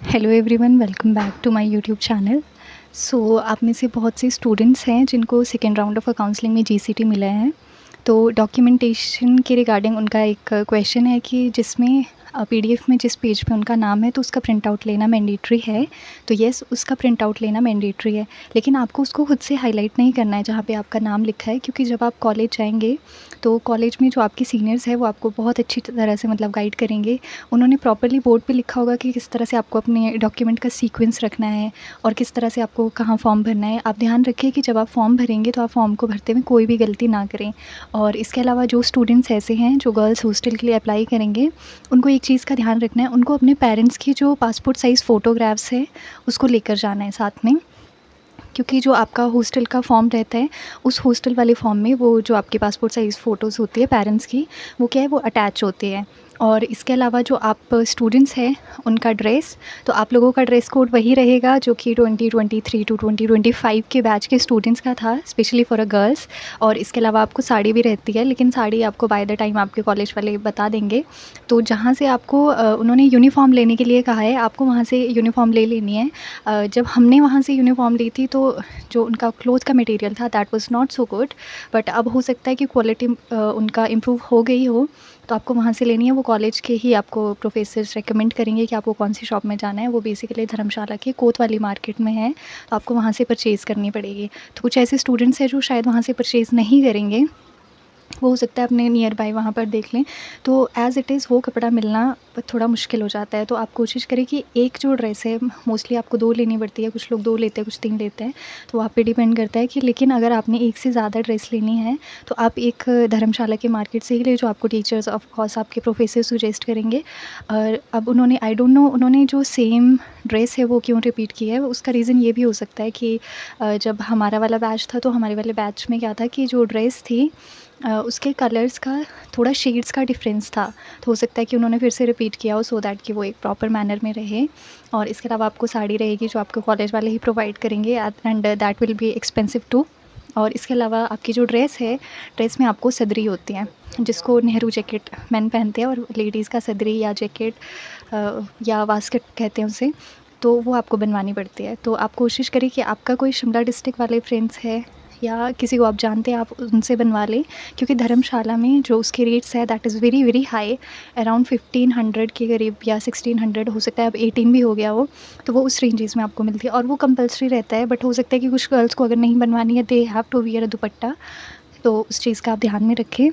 Hello everyone, welcome back to my YouTube channel. So आप में से बहुत से स्टूडेंट्स हैं जिनको सेकेंड राउंड ऑफ काउंसलिंग में जीसीटी मिला है। तो डॉक्यूमेंटेशन के रिगार्डिंग उनका एक क्वेश्चन है कि जिसमें पीडीएफ में जिस पेज पे उनका नाम है तो उसका प्रिंट आउट लेना मैंडेटरी है। तो येस, उसका प्रिंट आउट लेना मैंडेटरी है, लेकिन आपको उसको खुद से हाईलाइट नहीं करना है जहाँ पे आपका नाम लिखा है, क्योंकि जब आप कॉलेज जाएंगे तो कॉलेज में जो आपके सीनियर्स हैं वो आपको बहुत अच्छी तरह से मतलब गाइड करेंगे। उन्होंने प्रॉपर्ली बोर्ड पे लिखा होगा कि किस तरह से आपको अपने डॉक्यूमेंट का सीक्वेंस रखना है और किस तरह से आपको कहाँ फॉर्म भरना है। आप ध्यान रखिए कि जब आप फॉर्म भरेंगे तो आप फॉर्म को भरते में कोई भी गलती ना करें। और इसके अलावा जो स्टूडेंट्स ऐसे हैं जो गर्ल्स हॉस्टल के लिए अप्लाई करेंगे, उनको एक चीज़ का ध्यान रखना है, उनको अपने पेरेंट्स की जो पासपोर्ट साइज़ फ़ोटोग्राफ्स है उसको लेकर जाना है साथ में। क्योंकि जो आपका हॉस्टल का फॉर्म रहता है, उस हॉस्टल वाले फॉर्म में वो जो आपके पासपोर्ट साइज़ फ़ोटोज़ होती है पेरेंट्स की, वो क्या है, वो अटैच होती है। और इसके अलावा जो आप स्टूडेंट्स हैं उनका ड्रेस, तो आप लोगों का ड्रेस कोड वही रहेगा जो कि 2023 टू 2025 के बैच के स्टूडेंट्स का था, स्पेशली फॉर अ गर्ल्स। और इसके अलावा आपको साड़ी भी रहती है, लेकिन साड़ी आपको बाय द टाइम आपके कॉलेज वाले बता देंगे। तो जहाँ से आपको उन्होंने यूनिफ़ॉर्म लेने के लिए कहा है, आपको वहाँ से यूनिफ़ॉर्म ले लेनी है। जब हमने वहाँ से यूनिफ़ॉर्म ली थी तो जो उनका क्लोथ का मटेरियल था that was not so good, but अब हो सकता है कि क्वालिटी उनका इम्प्रूव हो गई हो, तो आपको वहाँ से लेनी है। वो कॉलेज के ही आपको प्रोफेसर्स रेकमेंड करेंगे कि आपको कौन सी शॉप में जाना है। वो बेसिकली धर्मशाला के कोत वाली मार्केट में है, तो आपको वहाँ से परचेज़ करनी पड़ेगी। तो कुछ ऐसे स्टूडेंट्स हैं जो शायद वहाँ से परचेज़ नहीं करेंगे, वो हो सकता है अपने नियर बाय वहाँ पर देख लें। तो एज़ इट इज़ वो कपड़ा मिलना थोड़ा मुश्किल हो जाता है। तो आप कोशिश करें कि एक जो ड्रेस है, मोस्टली आपको 2 लेनी पड़ती है, कुछ लोग 2 लेते हैं, कुछ 3 लेते हैं, तो आप पे डिपेंड करता है कि, लेकिन अगर आपने एक से ज़्यादा ड्रेस लेनी है तो आप एक धर्मशाला के मार्केट से ही ले, जो आपको टीचर्स ऑफ कोर्स आपके प्रोफेसर सजेस्ट करेंगे। और अब उन्होंने, आई डोंट नो, उन्होंने जो सेम ड्रेस है वो क्यों रिपीट की है। उसका रीज़न ये भी हो सकता है कि जब हमारा वाला बैच था तो हमारे वाले बैच में क्या था कि जो ड्रेस थी उसके कलर्स का थोड़ा शेड्स का डिफरेंस था। तो हो सकता है कि उन्होंने फिर से रिपीट किया हो, सो दैट कि वो एक प्रॉपर मैनर में रहे। और इसके अलावा आपको साड़ी रहेगी जो आपको कॉलेज वाले ही प्रोवाइड करेंगे, and that will be expensive too. और इसके अलावा आपकी जो ड्रेस है, ड्रेस में आपको सदरी होती है, जिसको नेहरू जैकेट मेन पहनते हैं, और लेडीज़ का सदरी या जैकेट या वास्कट कहते हैं उसे, तो वो आपको बनवानी पड़ती है। तो आप कोशिश करें कि आपका कोई शिमला डिस्ट्रिक्ट वाले फ्रेंड्स है या किसी को आप जानते हैं, आप उनसे बनवा लें, क्योंकि धर्मशाला में जो उसके रेट्स है that is very very high, around 1500 के करीब या 1600, हो सकता है अब 18 भी हो गया हो। तो वो उस रेंजेस में आपको मिलती है, और वो कंपलसरी रहता है। बट हो सकता है कि कुछ गर्ल्स को अगर नहीं बनवानी है, दे हैव टू वियर अ दुपट्टा, तो उस चीज़ का आप ध्यान में रखें।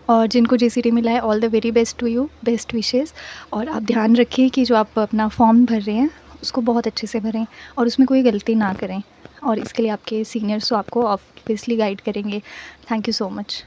और जिनको जेसीटी मिला है, all the very best to you, best wishes. और आप ध्यान रखिए कि जो आप अपना फॉर्म भर रहे हैं उसको बहुत अच्छे से भरें और उसमें कोई गलती ना करें। और इसके लिए आपके सीनियर्स तो आपको ऑब्वियसली गाइड करेंगे। Thank you so much.